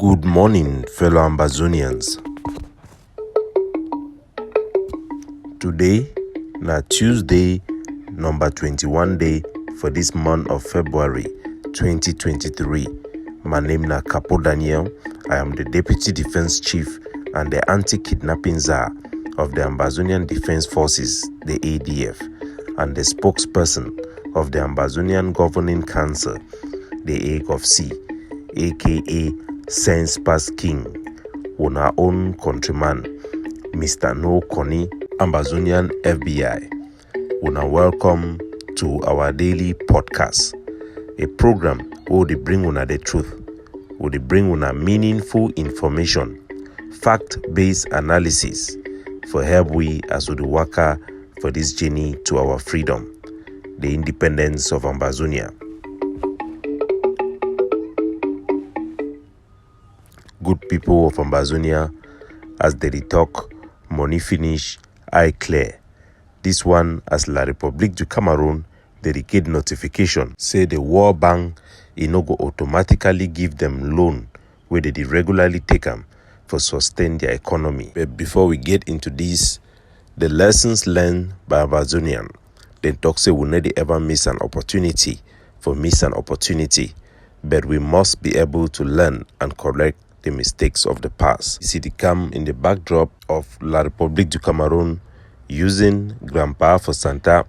Good morning, fellow Ambazonians. Today, na Tuesday, number 21 day for this month of February 2023. My name na Capo Daniel. I am the Deputy Defense Chief and the Anti-Kidnapping Czar of the Ambazonian Defense Forces, the ADF, and the spokesperson of the Ambazonian Governing Council, the AGOFC, aka Sense Pass King, on our own countryman, Mr. No Koni, Ambazonian FBI. Una welcome to our daily podcast, a program where they bring una the truth, where they bring una meaningful information, fact-based analysis for help we as we waka for this journey to our freedom, the independence of Ambazonia. Good people of Ambazonia, as they talk, money finish, eye clear. This one as La République du Cameroon dedicate notification say the World Bank no go automatically give them loan where they regularly take them for sustain their economy. But before we get into this, the lessons learned by Ambazonian, they talk say we never ever miss an opportunity, but we must be able to learn and correct the mistakes of the past. You see, they come in the backdrop of La République du Cameroon using Grandpa for Santa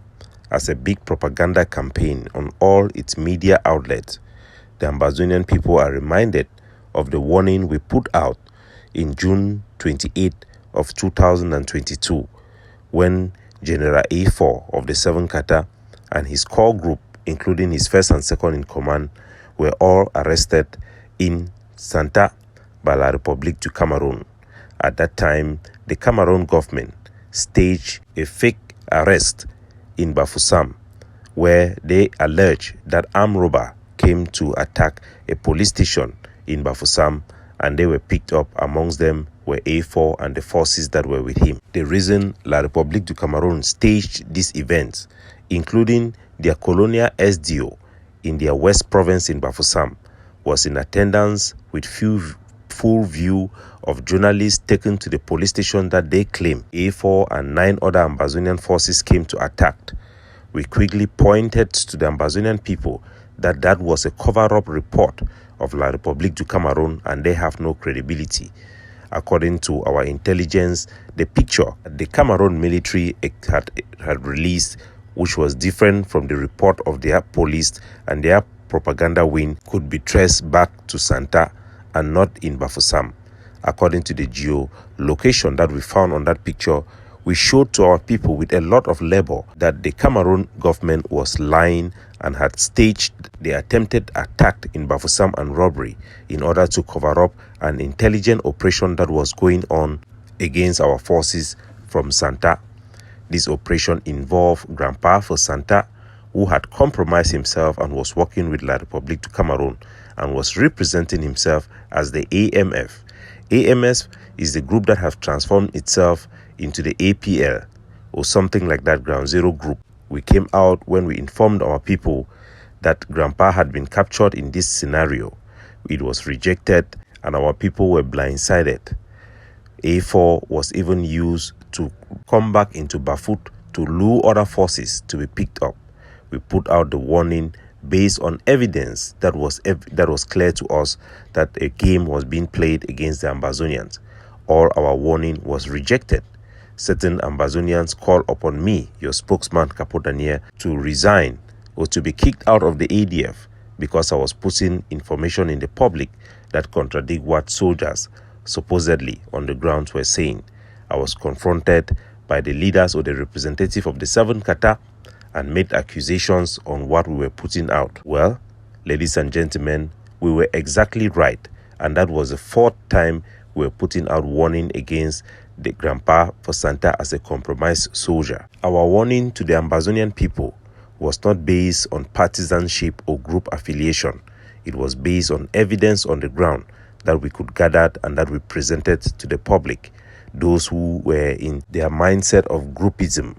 as a big propaganda campaign on all its media outlets. The Ambazonian people are reminded of the warning we put out in June 28 of 2022 when General A4 of the 7th Kata and his core group, including his first and second in command, were all arrested in Santa by La République du Cameroon. At that time, the Cameroon government staged a fake arrest in Bafoussam, where they allege that armed robber came to attack a police station in Bafoussam, and they were picked up. Amongst them were A4 and the forces that were with him. The reason La République du Cameroon staged these events, including their colonial SDO in their West Province in Bafoussam, was in attendance with full view of journalists taken to the police station that they claim A4 and 9 other Ambazonian forces came to attack. We quickly pointed to the Ambazonian people that was a cover-up report of La République du Cameroon and they have no credibility. According to our intelligence, the picture the Cameroon military had released, which was different from the report of their police and their propaganda wing, could be traced back to Santa and not in Bafoussam. According to the geolocation that we found on that picture, we showed to our people with a lot of labor that the Cameroon government was lying and had staged the attempted attack in Bafoussam and robbery in order to cover up an intelligent operation that was going on against our forces from Santa. This operation involved Grandpa for Santa, who had compromised himself and was working with La République du Cameroon and was representing himself as the AMF. AMF is the group that has transformed itself into the APL or something like that, Ground Zero group. We came out when we informed our people that Grandpa had been captured in this scenario. It was rejected and our people were blindsided. A4 was even used to come back into Bafut to lure other forces to be picked up. We put out the warning based on evidence that was clear to us that a game was being played against the Ambazonians. All our warning was rejected. Certain Ambazonians called upon me, your spokesman Capo Daniel, to resign or to be kicked out of the ADF because I was putting information in the public that contradict what soldiers supposedly on the ground were saying. I was confronted by the leaders or the representative of the 7th Kata and made accusations on what we were putting out. Well, ladies and gentlemen, we were exactly right, and that was the 4th time we were putting out warning against the Grandpa for Santa as a compromised soldier. Our warning to the Ambazonian people was not based on partisanship or group affiliation. It was based on evidence on the ground that we could gather and that we presented to the public. Those who were in their mindset of groupism,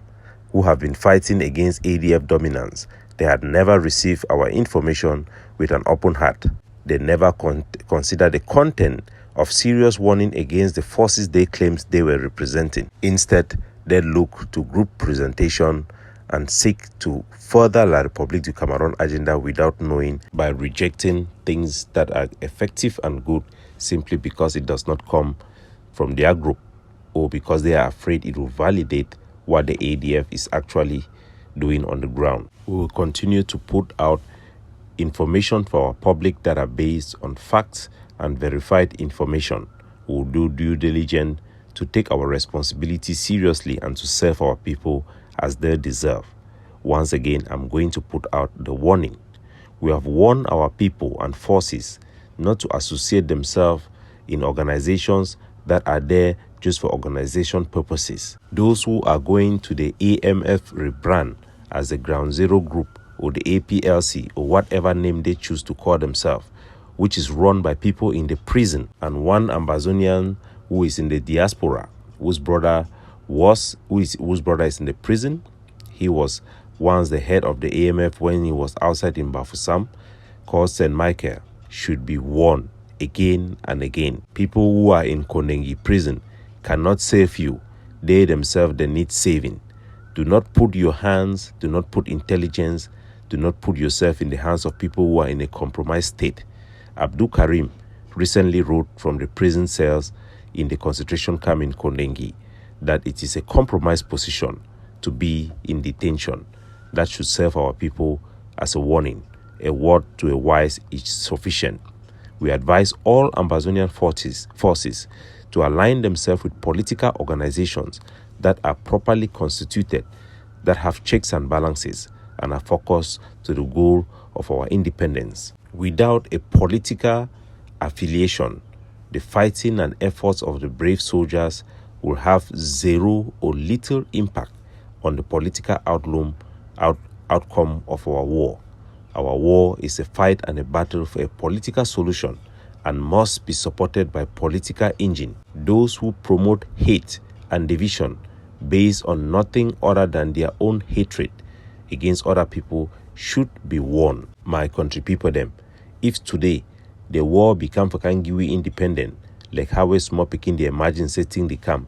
who have been fighting against ADF dominance, they had never received our information with an open heart. They never consider the content of serious warning against the forces they claimed they were representing. Instead, they look to group presentation and seek to further La République du Cameroon agenda without knowing, by rejecting things that are effective and good simply because it does not come from their group, or because they are afraid it will validate what the ADF is actually doing on the ground. We will continue to put out information for our public that are based on facts and verified information. We will do due diligence to take our responsibility seriously and to serve our people as they deserve. Once again, I'm going to put out the warning. We have warned our people and forces not to associate themselves in organizations that are there just for organization purposes. Those who are going to the AMF rebrand as the Ground Zero Group or the APLC or whatever name they choose to call themselves, which is run by people in the prison, and one Ambazonian who is in the diaspora, whose brother is in the prison. He was once the head of the AMF when he was outside in Bafoussam, called St. Michael, should be warned again and again. People who are in Kondengi prison cannot save you. They themselves, they need saving. Do not put your hands, do not put intelligence, do not put yourself in the hands of people who are in a compromised state. Abdul Karim recently wrote from the prison cells in the concentration camp in Kondengi that it is a compromised position to be in detention. That should serve our people as a warning. A word to a wise is sufficient. We advise all Ambazonian forces to align themselves with political organizations that are properly constituted, that have checks and balances, and are focused to the goal of our independence. Without a political affiliation, the fighting and efforts of the brave soldiers will have zero or little impact on the political outcome of our war. Our war is a fight and a battle for a political solution and must be supported by political engine. Those who promote hate and division based on nothing other than their own hatred against other people should be warned. My country people them, if today the war become for Kangiwi independent, like how we small picking the emergency thing they come,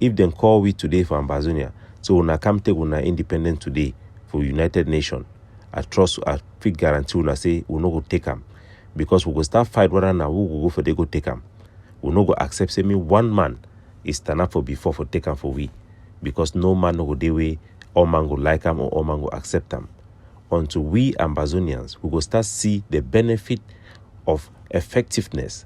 if they call we today for Ambazonia, so when I come take una independent today for United Nations, I trust, I feel guarantee una say we no go take them, because we go start fight whether now we go for they go take them. We no go accept say me one man is stand up for before for take them for we, because no man no go dey way, all man go like them or all man go accept them. Until we Ambazonians, we go start see the benefit of effectiveness,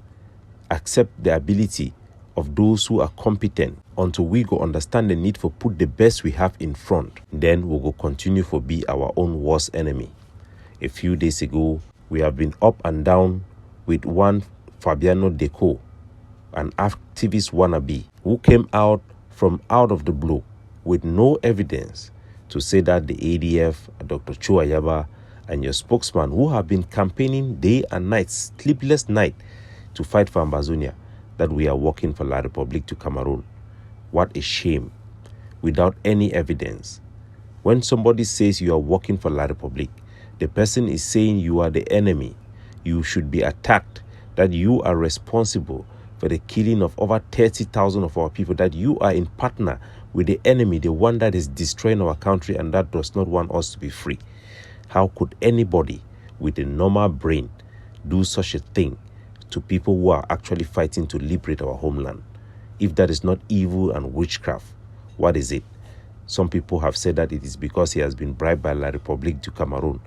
accept the ability of those who are competent, until we go understand the need for put the best we have in front. Then we go continue for be our own worst enemy. A few days ago, we have been up and down with one Fabiano Dede, an activist wannabe, who came out of the blue with no evidence to say that the ADF, Dr. Chuayaba, and your spokesman, who have been campaigning day and night, sleepless night, to fight for Ambazonia, that we are working for La République du Cameroon. What a shame. Without any evidence. When somebody says you are working for La République, the person is saying you are the enemy. You should be attacked, that you are responsible for the killing of over 30,000 of our people, that you are in partner with the enemy, the one that is destroying our country and that does not want us to be free. How could anybody with a normal brain do such a thing to people who are actually fighting to liberate our homeland? If that is not evil and witchcraft, what is it? Some people have said that it is because he has been bribed by La République du Cameroon.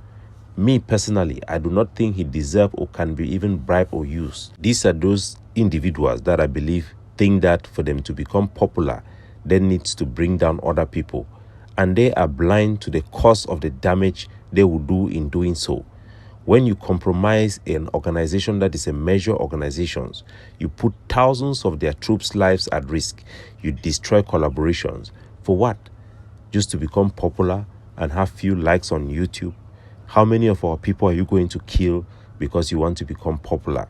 Me personally, I do not think he deserves or can be even bribed or used. These are those individuals that I believe think that for them to become popular, they need to bring down other people. And they are blind to the cost of the damage they will do in doing so. When you compromise an organization that is a major organization, you put thousands of their troops' lives at risk. You destroy collaborations. For what? Just to become popular and have few likes on YouTube? How many of our people are you going to kill because you want to become popular?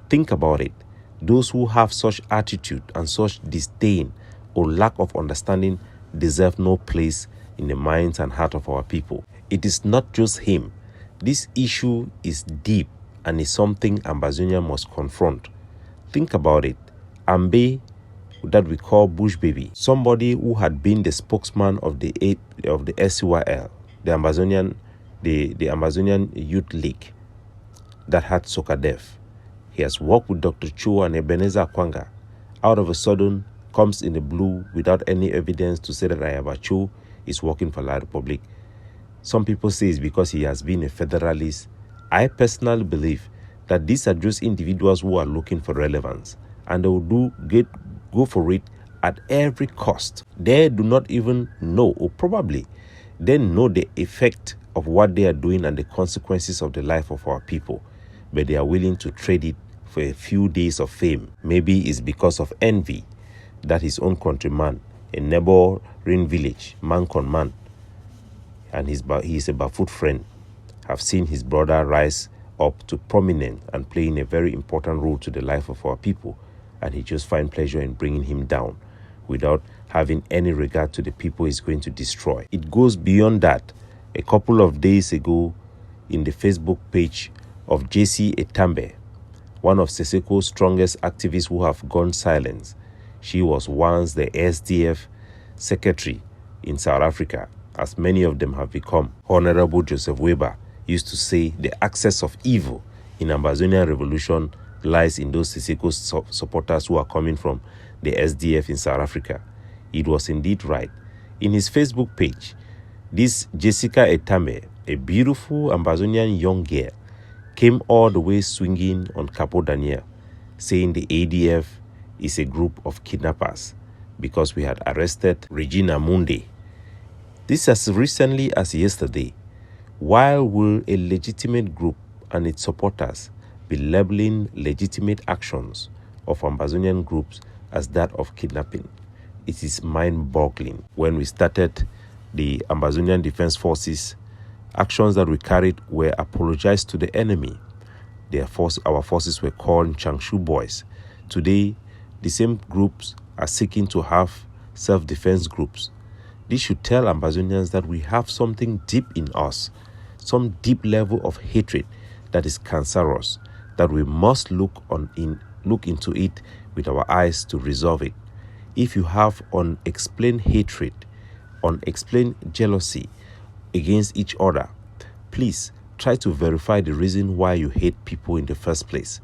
Think about it. Those who have such attitude and such disdain or lack of understanding deserve no place in the minds and heart of our people. It is not just him. This issue is deep and is something Ambazonia must confront. Think about it. Ambe, that we call Bush Baby, somebody who had been the spokesman of the SCYL, the Ambazonian Youth League that had Sokadev. He has worked with Dr. Cho and Ebenezer Kwanga. Out of a sudden, comes in the blue without any evidence to say that Ayaba Cho is working for La Republic. Some people say it's because he has been a federalist. I personally believe that these are just individuals who are looking for relevance, and they will go for it at every cost. They do not even know, or probably they know the effect of what they are doing and the consequences of the life of our people, but they are willing to trade it for a few days of fame. Maybe it's because of envy that his own countryman, a neighboring village, Mancon man, and he is a Bafut friend, have seen his brother rise up to prominence and playing a very important role to the life of our people, and he just finds pleasure in bringing him down without having any regard to the people he's going to destroy. It goes beyond that. A couple of days ago, in the Facebook page of JC Etame, one of Seseko's strongest activists who have gone silent. She was once the SDF secretary in South Africa, as many of them have become. Honorable Joseph Weber used to say the axis of evil in Ambazonian revolution lies in those Siseko supporters who are coming from the SDF in South Africa. It was indeed right. In his Facebook page, this Jessica Etame, a beautiful Ambazonian young girl, came all the way swinging on Capo Daniel, saying the ADF is a group of kidnappers because we had arrested Regina Munde. This as recently as yesterday. Why will a legitimate group and its supporters be labeling legitimate actions of Ambazonian groups as that of kidnapping? It is mind-boggling. When we started the Ambazonian Defense Forces, actions that we carried were apologized to the enemy. Our forces were called Changshu Boys. Today, the same groups are seeking to have self-defense groups. This should tell Ambazonians that we have something deep in us, some deep level of hatred that is cancerous, that we must look into it with our eyes to resolve it. If you have unexplained hatred, unexplained jealousy against each other, please try to verify the reason why you hate people in the first place.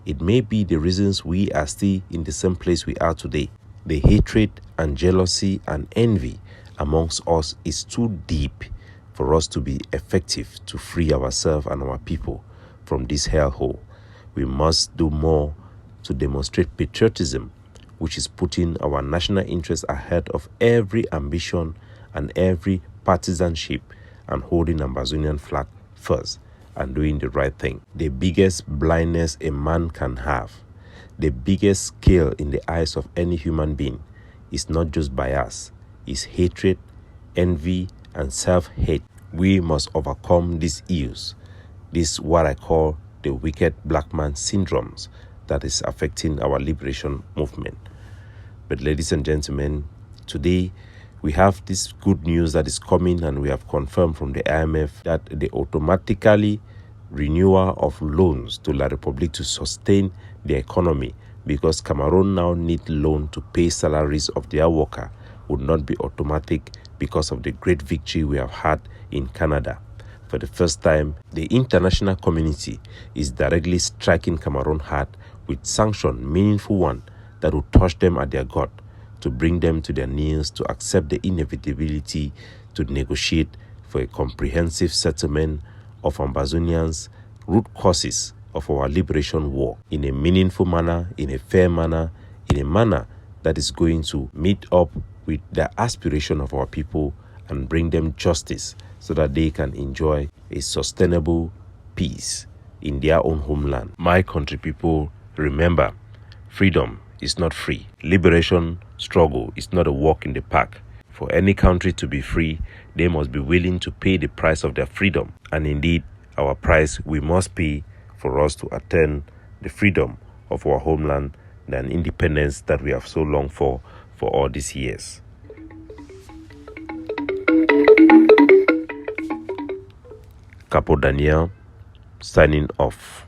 It may be the reasons we are still in the same place we are today. The hatred and jealousy and envy amongst us is too deep for us to be effective to free ourselves and our people from this hellhole. We must do more to demonstrate patriotism, which is putting our national interest ahead of every ambition and every partisanship, and holding Ambazonian flag first and doing the right thing. The biggest blindness a man can have, the biggest scale in the eyes of any human being, is not just bias, is hatred, envy, and self-hate. We must overcome these ills. This is what I call the wicked black man syndromes that is affecting our liberation movement. But ladies and gentlemen, today we have this good news that is coming, and we have confirmed from the IMF that the automatically renewal of loans to La Republique to sustain the economy, because Cameroon now need loan to pay salaries of their worker, would not be automatic because of the great victory we have had in Canada. For the first time, the international community is directly striking Cameroon hard with sanction, meaningful one, that will touch them at their gut, to bring them to their knees, to accept the inevitability to negotiate for a comprehensive settlement of Ambazonians' root causes of our liberation war in a meaningful manner, in a fair manner, in a manner that is going to meet up with the aspiration of our people and bring them justice so that they can enjoy a sustainable peace in their own homeland. My country people, remember, freedom is not free. Liberation struggle is not a walk in the park. For any country to be free, they must be willing to pay the price of their freedom. And indeed, our price we must pay for us to attain the freedom of our homeland and independence that we have so longed for all these years. Capo Daniel, signing off.